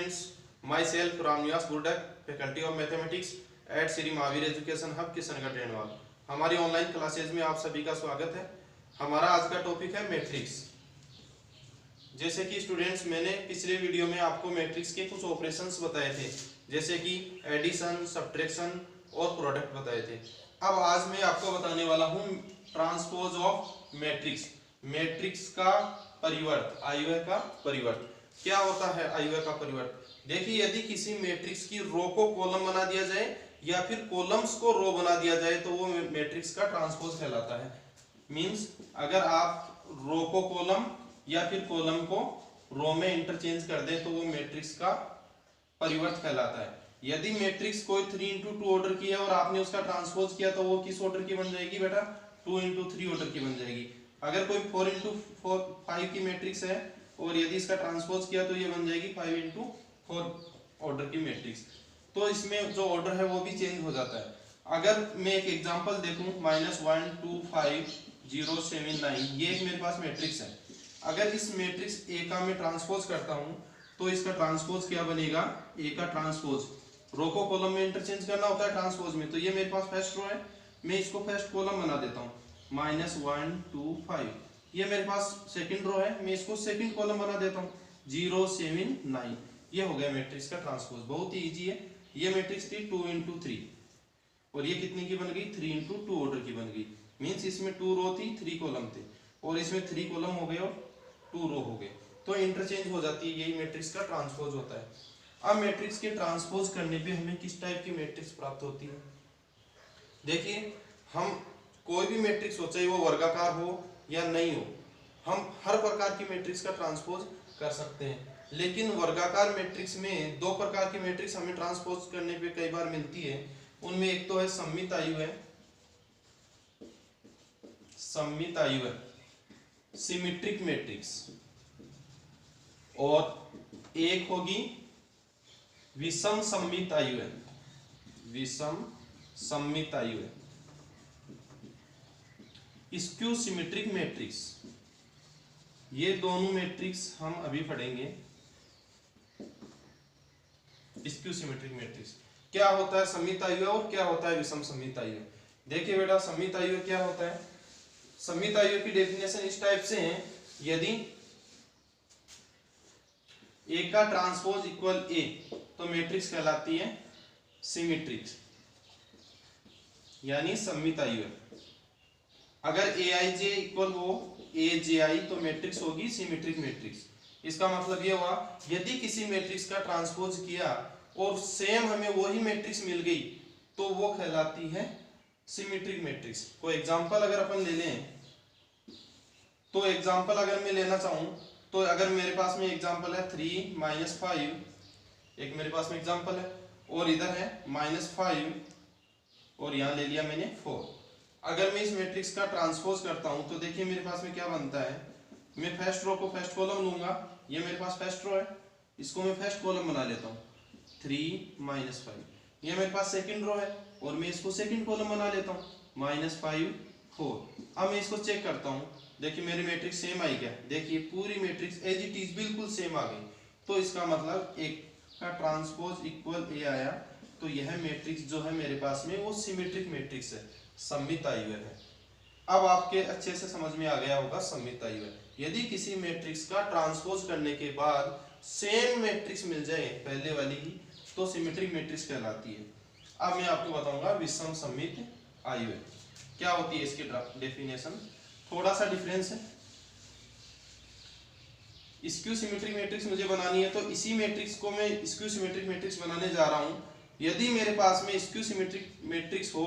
students, myself Ramniwas Burdak, faculty of mathematics at Shri Mahavir education hub Kishangarh Renwal. हमारी online classes में आप सभी का स्वागत है। हमारा आज का टॉपिक है मैट्रिक्स। जैसे कि स्टूडेंट्स, मैंने पिछले वीडियो में आपको मैट्रिक्स के कुछ ऑपरेशंस बताए थे, जैसे कि एडिशन, सब्ट्रैक्शन और प्रोडक्ट बताए थे। अब आज मैं आपको बताने वाला हूँ ट्रांसपोज ऑफ मैट्रिक्स। मैट्रिक्स का परिवर्त, आयव्यय का परिवर्त। क्या होता है आयव्यय का परिवर्त? देखिए, यदि किसी मैट्रिक्स की रो को कॉलम बना दिया जाए या फिर कॉलम्स को रो बना दिया जाए तो वो मैट्रिक्स का ट्रांसपोज कहलाता है। मींस अगर आप रो को कॉलम या फिर कॉलम को रो में इंटरचेंज कर दें तो वो मैट्रिक्स का परिवर्त कहलाता है। यदि मैट्रिक्स कोई 3x2 ऑर्डर की है और आपने उसका ट्रांसपोज किया तो वो किस ऑर्डर की बन जाएगी बेटा? 2x3 ऑर्डर की बन जाएगी। अगर कोई 4x5 की मैट्रिक्स है और यदि इसका ट्रांसपोज किया तो ये बन जाएगी 5x4 ऑर्डर की मैट्रिक्स। तो इसमें जो ऑर्डर है वो भी चेंज हो जाता है। अगर मैं एक एग्जांपल देखूं, -1 2 5 0 7 9, ये एक मेरे पास मैट्रिक्स है। अगर इस मैट्रिक्स ए का मैं ट्रांसपोज करता हूं तो इसका ट्रांसपोज क्या बनेगा? ए का ट्रांसपोज, रो को कॉलम में इंटरचेंज करना होता है ट्रांसपोज में। तो ये मेरे पास फर्स्ट रो है, मैं इसको फर्स्ट कॉलम बना देता हूँ, -1 2 5। ये मेरे पास सेकंड रो है, मैं इसको सेकंड कॉलम बना देता हूँ, 0 7 9। ये हो गया मैट्रिक्स का ट्रांसपोज। बहुत ही इजी है। ये मैट्रिक्स थी 2x3 और ये कितनी की बन गई? 3x2 ऑर्डर की बन गई। मींस इसमें 2 रो थी, 3 कॉलम थे, और इसमें 3 कॉलम हो गए और 2 रो हो गए, तो इंटरचेंज हो जाती है। यही मैट्रिक्स का ट्रांसपोज होता है। अब मैट्रिक्स के ट्रांसपोज करने पे हमें किस टाइप की मैट्रिक्स प्राप्त होती है? देखिए, हम कोई भी मैट्रिक्स हो, चाहे वो वर्गाकार हो या नहीं हो, हम हर प्रकार की मैट्रिक्स का ट्रांसपोज कर सकते हैं। लेकिन वर्गाकार मैट्रिक्स में 2 प्रकार की मैट्रिक्स हमें ट्रांसपोज करने पे कई बार मिलती है। उनमें एक तो है सममित आयव्यय, सममित आयव्यय सिमेट्रिक मैट्रिक्स, और एक होगी विषम सममित आयव्यय, विषम सममित आयव्यय स्क्यू सिमेट्रिक मैट्रिक्स। ये दोनों मैट्रिक्स हम अभी पढ़ेंगे। स्क्यू सिमेट्रिक मैट्रिक्स क्या होता है, सममित आयव्यय, और क्या होता है विषम सममित आयव्यय। देखिए बेटा, सममित आयव्यय क्या होता है? सममित आयव्यय की डेफिनेशन इस टाइप से है, यदि ए का ट्रांसपोज इक्वल ए तो मैट्रिक्स कहलाती है सिमेट्रिक, यानी सममित आयव्यय। अगर aij इक्वल हो aj तो मैट्रिक्स होगी सिमेट्रिक मैट्रिक्स। इसका मतलब ये हुआ, यदि किसी मैट्रिक्स का ट्रांसपोज किया और सेम हमें वही मैट्रिक्स मिल गई तो वो कहलाती है सिमेट्रिक मैट्रिक्स। कोई एग्जांपल अगर अपन ले लें, तो एग्जांपल अगर मैं लेना चाहूं तो अगर मेरे पास में एग्जांपल है 3 -5, एक मेरे पास में एग्जांपल है, और इधर है -5 और यहां ले लिया मैंने 4। अगर मैं इस मैट्रिक्स का ट्रांसपोज करता हूं तो देखिए मेरे पास में क्या बनता है। मैं फर्स्ट रो को फर्स्ट कॉलम लूंगा, ये मेरे पास फर्स्ट रो है, इसको मैं फर्स्ट कॉलम बना लेता हूं, 3 -5। ये मेरे पास सेकंड रो है और मैं इसको सेकंड कॉलम बना लेता हूं, -5 4। अब मैं इसको चेक करता हूं, देखिए मेरी मैट्रिक्स सेम आई क्या? देखिए पूरी मैट्रिक्स एज इट इज बिल्कुल सेम आ गई। तो इसका मतलब एक का ट्रांसपोज इक्वल ए आया, तो यह मैट्रिक्स जो है मेरे पास में वो सिमेट्रिक मैट्रिक्स है, सममित आयव्यय है। अब आपके अच्छे से समझ में आ गया होगा सममित आयव्यय। यदि किसी मैट्रिक्स का ट्रांसपोज करने के बाद सेम मैट्रिक्स मिल जाए पहले वाली ही तो सिमेट्रिक मैट्रिक्स कहलाती है। अब मैं आपको बताऊंगा विषम सममित आयव्यय क्या होती है, इसकी डेफिनेशन थोड़ा सा डिफरेंस है। स्क्यू सिमेट्रिक मैट्रिक्स मुझे बनानी है तो इसी मैट्रिक्स को मैं स्क्यू सिमेट्रिक मैट्रिक्स बनाने जा रहा हूं। यदि मेरे पास में स्क्यू सिमेट्रिक मैट्रिक्स हो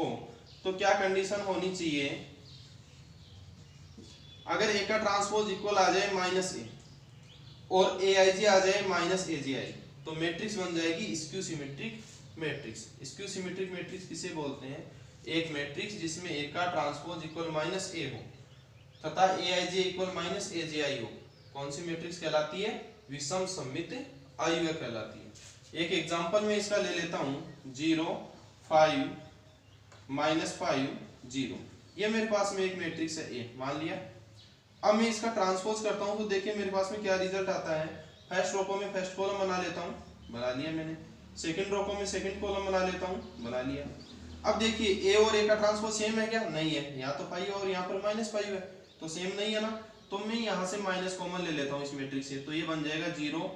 तो क्या कंडीशन होनी चाहिए? अगर ए का ट्रांसपोज इक्वल आ जाए -a और aij आ जाए -aj तो मैट्रिक्स बन जाएगी skew symmetric matrix. Skew symmetric matrix किसे बोलते हैं? एक मैट्रिक्स जिसमें ए का ट्रांसपोज इक्वल -a हो तथा aij इक्वल -aj हो। कौन सी मैट्रिक्स कहलाती है? विषम सममित आयव्यय कहलाती है। एक एग्जांपल में इसका ले लेता हूं, 0 5 -5 0। ये मेरे पास में एक मैट्रिक्स है ए, मान लिया। अब मैं इसका ट्रांसपोज करता हूं तो देखिए मेरे पास में क्या रिजल्ट आता है। फर्स्ट रो को मैं फर्स्ट कॉलम बना लेता हूं, बना लिया मैंने। सेकंड रो को मैं सेकंड कॉलम बना लेता हूँ, बना लिया। अब देखिए ए और ए का ट्रांसपोज सेम है क्या? नहीं है, यहाँ तो पाई और यहाँ पर माइनस पाई है, तो सेम नहीं है ना। तो मैं यहाँ से माइनस कॉमन ले लेता हूँ इस मैट्रिक्स से, तो ये बन जाएगा 0,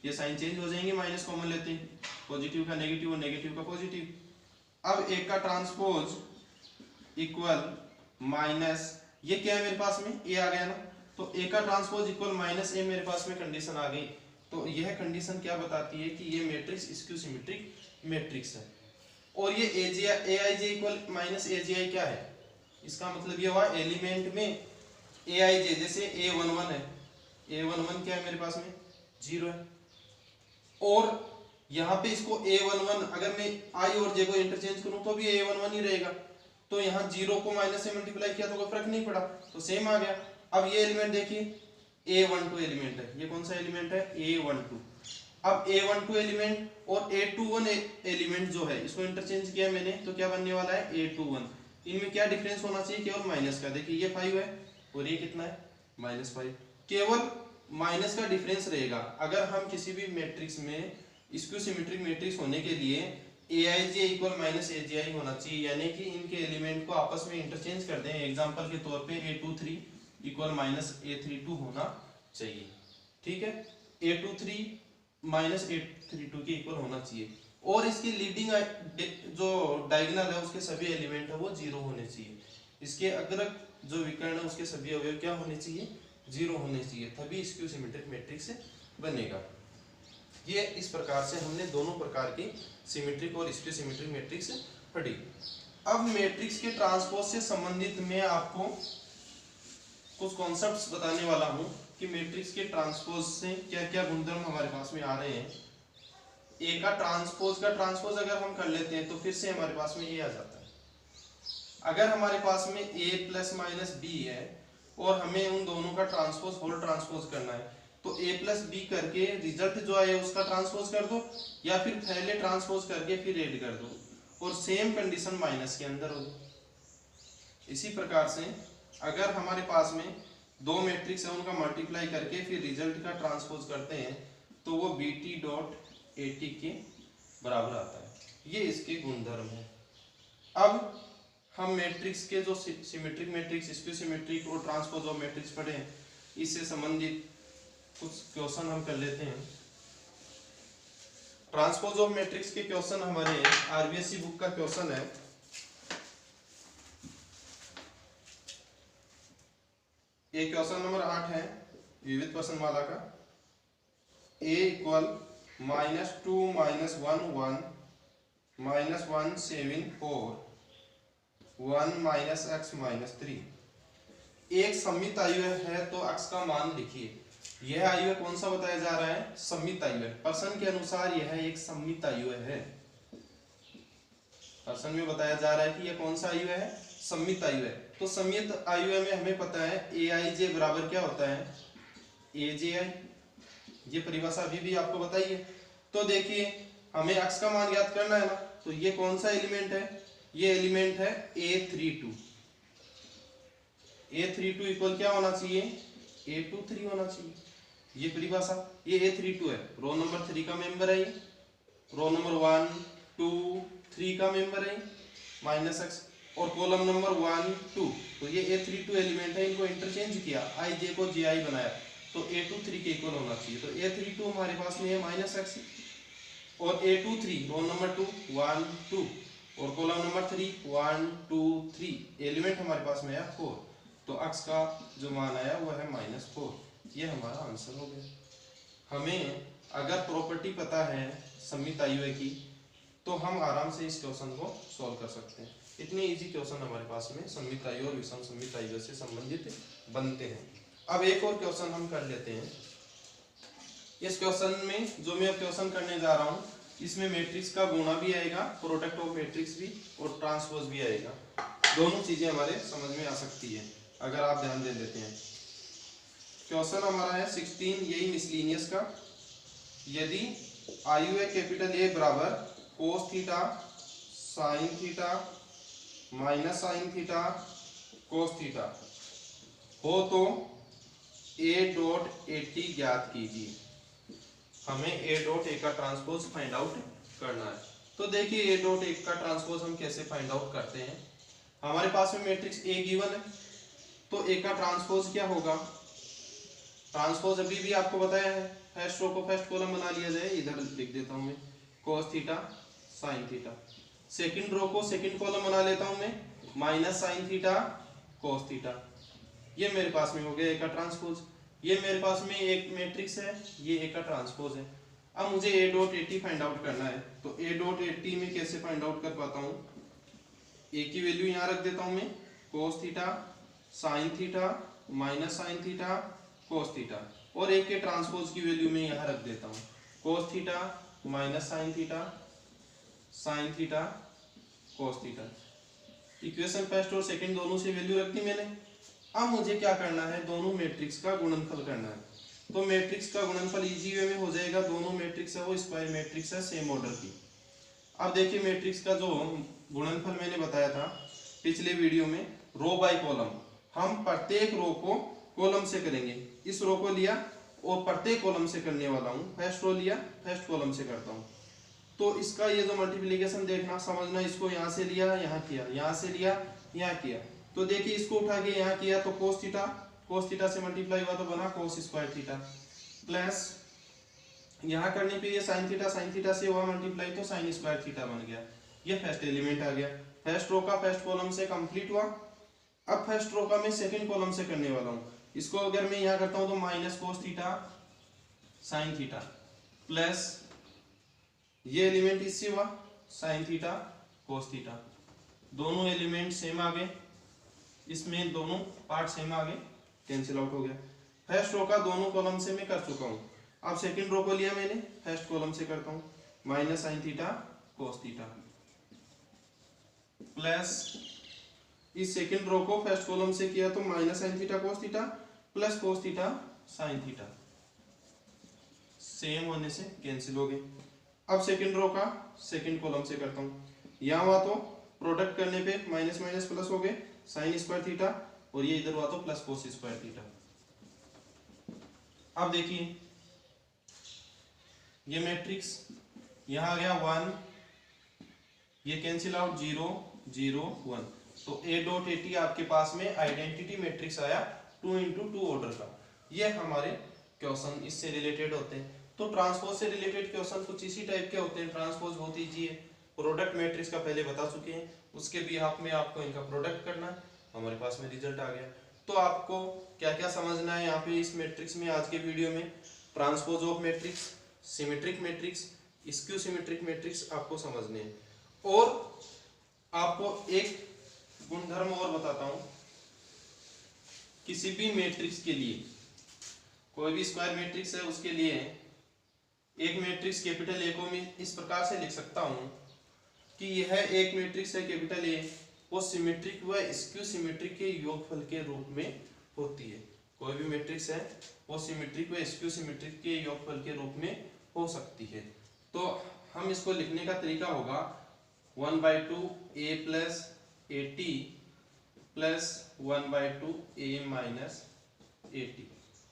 ये साइन चेंज हो जाएंगे, माइनस कॉमन लेते हैं, पॉजिटिव का नेगेटिव और नेगेटिव का पॉजिटिव। अब ए का ट्रांसपोज इक्वल माइनस, ये क्या है मेरे पास में? ए आ गया ना, तो ए का ट्रांसपोज इक्वल माइनस ए मेरे पास में कंडीशन आ गई। तो यह कंडीशन क्या बताती है कि ये मैट्रिक्स स्क्यू सिमेट्रिक मैट्रिक्स है। और ये ए आई जे इक्वल माइनस ए जी आई क्या है? इसका मतलब ये हुआ एलिमेंट में ए आई जे, जैसे A11 है, A11 क्या है मेरे पास में? 0 है। और यहाँ पे इसको A11 अगर मैं आई और जे को इंटरचेंज करूँ तो भी A11 ही रहेगा, तो यहाँ 0 को माइनस से मल्टीप्लाई किया तो कोई फर्क नहीं पड़ा, तो सेम आ गया। अब ये एलिमेंट देखिए A12 एलिमेंट है, ये कौन सा एलिमेंट है? A12। अब A12 एलिमेंट और A21 एलिमेंट जो है इसको इंटरचेंज किया मैंने, तो क्या बनने वाला है? A21। इनमें क्या डिफरेंस होना चाहिए? केवल माइनस का। देखिए ये 5 है और ये कितना है? -5। केवल माइनस का डिफरेंस रहेगा। अगर हम किसी भी मैट्रिक्स में स्क्यू सिमेट्रिक मैट्रिक्स होने के लिए Aij इक्वल माइनस AGI होना चाहिए, यानी कि इनके एलिमेंट को आपस में इंटरचेंज कर दें। एग्जांपल के तौर पे A23 इक्वल माइनस A32 होना चाहिए, ठीक है? A23 माइनस A32 के इक्वल होना चाहिए, और इसकी लीडिंग जो डायगोनल है उसके सभी एलिमेंट है वो 0 होने चाहिए। इसके अग्रक जो विकर्ण है उसके सभी अवयव क्या होने चाहिए? 0 होने चाहिए, तभी स्क्यू सिमेट्रिक मैट्रिक्स बनेगा। ये इस प्रकार से हमने दोनों प्रकार की सिमेट्रिक और स्क्यू सिमेट्रिक मैट्रिक्स पढ़ी। अब मैट्रिक्स के ट्रांसपोज से संबंधित मैं आपको कुछ कॉन्सेप्ट्स बताने वाला हूं कि मैट्रिक्स के ट्रांसपोज से क्या क्या गुणधर्म हमारे पास में आ रहे हैं। ए का ट्रांसपोज अगर हम कर लेते हैं तो फिर से हमारे पास में ये आ जाता है। अगर हमारे पास में a प्लस माइनस बी है और हमें उन दोनों का ट्रांसपोज होल ट्रांसपोज करना है, तो a प्लस बी करके रिजल्ट जो आए उसका ट्रांसपोज कर दो, या फिर पहले ट्रांसपोज करके फिर ऐड कर दो, और सेम कंडीशन माइनस के अंदर होगी। इसी प्रकार से अगर हमारे पास में दो मैट्रिक्स है उनका मल्टीप्लाई करके फिर रिजल्ट का ट्रांसपोज करते हैं तो वो BT डॉट AT के बराबर आता है। ये इसके गुणधर्म है। अब हम मैट्रिक्स के जो सिमेट्रिक मैट्रिक्स, स्क्यू सिमेट्रिक और ट्रांसपोज ऑफ मैट्रिक्स पढ़े हैं, इससे संबंधित कुछ क्वेश्चन हम कर लेते हैं। ट्रांसपोज ऑफ मैट्रिक्स के क्वेश्चन हमारे RBSc बुक का क्वेश्चन है। ये क्वेश्चन नंबर 8 है विविध प्रश्न माला का। a equal -2 -1 1 -1 7 4 1 -x -3। एक सममित आयु है तो x का मान लिखिए। यह आयु कौन सा बताया जा रहा है? सममित आयु है। प्रश्न के अनुसार यह एक सममित आयु है। प्रश्न में बताया जा रहा है कि यह कौन सा आयु है? सममित आयु है। तो सममित आयु में हमें पता है Aij बराबर क्या होता है? AJI। ये परिभाषा अभी भी आपको बताइए। तो देखिए हमें x का मान ज्ञात करना है ना, तो ये कौन सा एलिमेंट है? ये एलिमेंट है A32। A32 इक्वल क्या होना चाहिए? A23 होना चाहिए। ये परिभाषा, ये A32 है, रो नंबर 3 का मेंबर है, ये रो नंबर 1 2 3 का मेंबर है -x, और कॉलम नंबर 1 2, तो ये A32 एलिमेंट है। इनको इंटरचेंज किया, ij को ji बनाया, तो A23 के इक्वल होना चाहिए। तो A32 हमारे पास में है -x, और A23 रो नंबर 2 1 2 और कॉलम नंबर 3 1 2 3 एलिमेंट हमारे पास में है 4, तो x का जो मान आया वो है -4। ये हमारा आंसर हो गया। हमें अगर प्रॉपर्टी पता है सममित आयु की तो हम आराम से इस क्वेश्चन को सॉल्व कर सकते हैं। इतने इजी क्वेश्चन हमारे पास में सममित आयु और विषम सममित आयु से संबंधित बनते हैं। अब एक और क्वेश्चन हम कर लेते हैं। इस क्वेश्चन में जो मैं अब क्वेश्चन करने जा रहा हूँ, इसमें मैट्रिक्स का गुणा भी आएगा, प्रोडक्ट ऑफ मैट्रिक्स भी, और ट्रांसपोज भी आएगा। दोनों चीजें हमारे समझ में आ सकती है अगर आप ध्यान दे देते हैं। क्वेश्चन हमारा है 16, यही मिसलिनियस का। यदि आयु है कैपिटल A बराबर cos theta sin theta minus sin theta cos theta हो तो A डॉट AT ज्ञात कीजिए। हमें ए डॉट ए का ट्रांसपोज फाइंड आउट करना है। तो देखिए ए डॉट ए का ट्रांसपोज हम कैसे फाइंड आउट करते हैं। हमारे पास में मैट्रिक्स ए गिवन है, तो ए का ट्रांसपोज क्या होगा। ट्रांसपोज अभी भी आपको बताया है, फर्स्ट रो को फर्स्ट कॉलम बना लिया जाए, इधर लिख देता हूं मैं cos theta sin theta. Second row को सेकंड कॉलम बना लेता हूं मैं minus sin theta cos theta. ये मेरे पास में हो गया ए का ट्रांसपोज। ये मेरे पास में एक मैट्रिक्स है, ये ए का ट्रांसपोज है। अब मुझे ए dot A T find out करना है, तो ए डॉट ए टी में कैसे फाइंड आउट कर पाता हूँ। ए की वैल्यू यहाँ रख देता हूँ मैं cos theta sin theta minus sin theta cos theta, और एक के ट्रांसपोज की वैल्यू मैं यहाँ रख देता हूँ cos theta minus sin theta sin theta cos theta. Equation first और सेकंड दोनों से वैल्यू रख दी मैंने। अब मुझे क्या करना है, दोनों मैट्रिक्स का गुणनफल करना है। तो मैट्रिक्स का गुणनफल इजी वे में हो जाएगा, दोनों मैट्रिक्स है वो स्क्वायर मैट्रिक्स है सेम ऑर्डर की। अब देखिए मैट्रिक्स का जो गुणनफल मैंने बताया था पिछले वीडियो में, रो बाय कॉलम, हम प्रत्येक रो को कॉलम से करेंगे। इस रो को लिया और प्रत्येक कॉलम से करने वाला हूँ, फर्स्ट रो लिया फर्स्ट कॉलम से करता हूँ। तो इसका ये जो मल्टीप्लिकेशन देखना समझना, इसको यहाँ से लिया यहाँ किया, यहाँ से लिया यहाँ किया, तो देखिए इसको उठा के यहाँ किया तो cos थीटा से मल्टीप्लाई हुआ तो बना cos स्क्वायर थीटा, प्लस यहाँ करने पे ये sin थीटा से हुआ मल्टीप्लाई तो sin स्क्वायर थीटा बन गया। ये फर्स्ट एलिमेंट आ गया, फर्स्ट रो का फर्स्ट कॉलम से कंप्लीट हुआ। अब फर्स्ट रो का मैं सेकंड कॉलम से करने वाला हूँ। इसको अगर मैं यहाँ करता हूँ तो minus cos theta sin theta, plus ये एलिमेंट इससे हुआ sin थीटा cos थीटा, दोनों एलिमेंट सेम आ गए, इसमें दोनों पार्ट सेम आ गए, कैंसिल आउट हो गया। फर्स्ट रो का दोनों कॉलम से मैं कर चुका हूँ। अब सेकंड रो को लिया मैंने, फर्स्ट कॉलम से करता हूँ minus sin theta cos theta, plus इस सेकंड रो को फर्स्ट कॉलम से किया तो minus sin theta cos theta plus cos theta sin theta, same होने से कैंसिल हो गए। अब सेकंड रो का सेकंड कॉलम से करता हूँ, यहाँ हुआ तो प्रोडक्ट करने पे माइनस माइनस प्लस हो गए sin स्क्वायर थीटा, और ये इधर हुआ तो प्लस cos स्क्वायर थीटा। अब देखिए ये मैट्रिक्स यहाँ आ गया 1, ये कैंसिल आउट 0 0 1, तो ए डॉट ए टी आपके पास में आइडेंटिटी मैट्रिक्स आया 2 into 2 ऑर्डर का। ये हमारे क्वेश्चन इससे रिलेटेड होते हैं। तो ट्रांसपोज से रिलेटेड क्वेश्चन कुछ इसी टाइप के होते हैं। ट्रांसपोज बहुत इजी है, प्रोडक्ट मैट्रिक्स का पहले बता चुके हैं, उसके बिहाफ में आपको इनका प्रोडक्ट करना है। हमारे पास में रिजल्ट आ गया। तो आपको क्या क्या समझना है यहाँ पे इस मैट्रिक्स में, आज के वीडियो में transpose of matrix, symmetric matrix, skew symmetric matrix आपको समझने हैं। और आपको एक गुणधर्म और बताता हूं, किसी भी मैट्रिक्स के लिए, कोई भी स्क्वायर मैट्रिक्स है उसके लिए एक मैट्रिक्स कैपिटल ए को मैं इस प्रकार से लिख सकता हूं कि यह एक मैट्रिक्स है कैपिटल ए, वो सिमेट्रिक व स्क्यू सिमेट्रिक के योगफल के रूप में होती है। कोई भी मैट्रिक्स है वो सिमेट्रिक व स्क्यू सिमेट्रिक के योगफल के रूप में हो सकती है। तो हम इसको लिखने का तरीका होगा 1/2 a plus A T plus 1/2 a minus A T.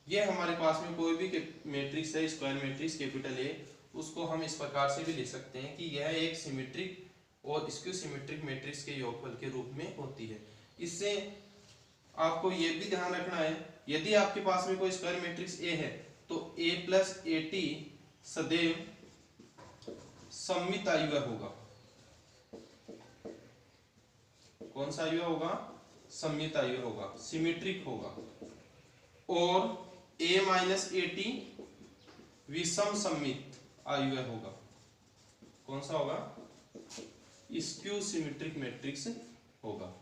ये हमारे पास में कोई भी मैट्रिक्स है स्क्वायर मैट्रिक्स कैपिटल ए, उसको हम इस प्रकार से भी लिख सकते हैं कि यह एक सिमेट्रिक और स्क्यू सिमेट्रिक मैट्रिक्स के योगफल के रूप में होती है। इससे आपको ये भी ध्यान रखना है, यदि आपके पास में कोई स्क्वायर मैट्रिक्स ए है तो a प्लस ए टी सदैव सममित आयुव्य होगा। कौन सा आयुव्य होगा? सममित आयुव्य होगा, सिमेट्रिक होगा। और a माइनस ए टी विषम सममित आयुव्य होगा। कौन सा होगा? स्क्यू सिमेट्रिक मैट्रिक्स होगा,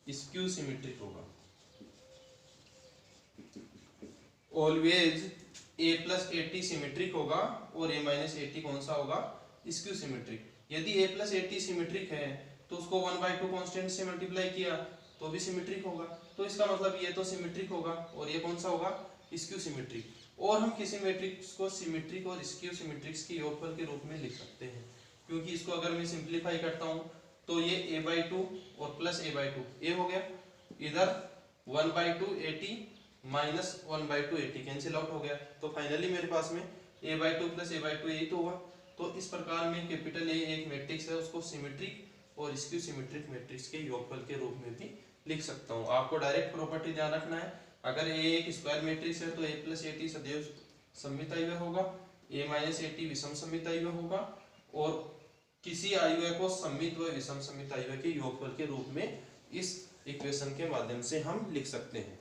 स्क्यू सिमेट्रिक होगा। Always a plus A T symmetric होगा और a माइनस ए टी कौन सा होगा? Skew symmetric. यदि a plus A T symmetric है तो उसको 1/2 कांस्टेंट से मल्टीप्लाई किया तो भी सिमेट्रिक होगा। तो इसका मतलब ये तो सिमेट्रिक होगा और ये कौन सा होगा? Skew symmetric. और हम किसी मैट्रिक्स को सिमेट्रिक और स्क्यू सिमेट्रिक्स के योगफल के रूप में लिख सकते हैं, क्योंकि इसको अगर मैं सिंप्लीफाई करता हूं तो ये a/2 और प्लस a/2 ए हो गया, इधर 1/2 A T minus 1/2 80 cancel out हो गया। तो फाइनली मेरे पास में a/2 प्लस a/2 यही तो हुआ। तो इस प्रकार में कैपिटल ए एक मैट्रिक्स है, उसको सिमेट्रिक और स्क्यू सिमेट्रिक मैट्रिक्स के योगफल के रूप में भी लिख सकता हूँ। आपको डायरेक्ट प्रॉपर्टी ध्यान रखना है, अगर ए एक स्क्वायर मैट्रिक्स है तो a प्लस ए सदैव सममित अय्य होगा, a माइनस ए विषम सममित अय्य होगा, और किसी अय्य को सममित व विषम सममित अय्य के योगफल के रूप में इस इक्वेशन के माध्यम से हम लिख सकते हैं।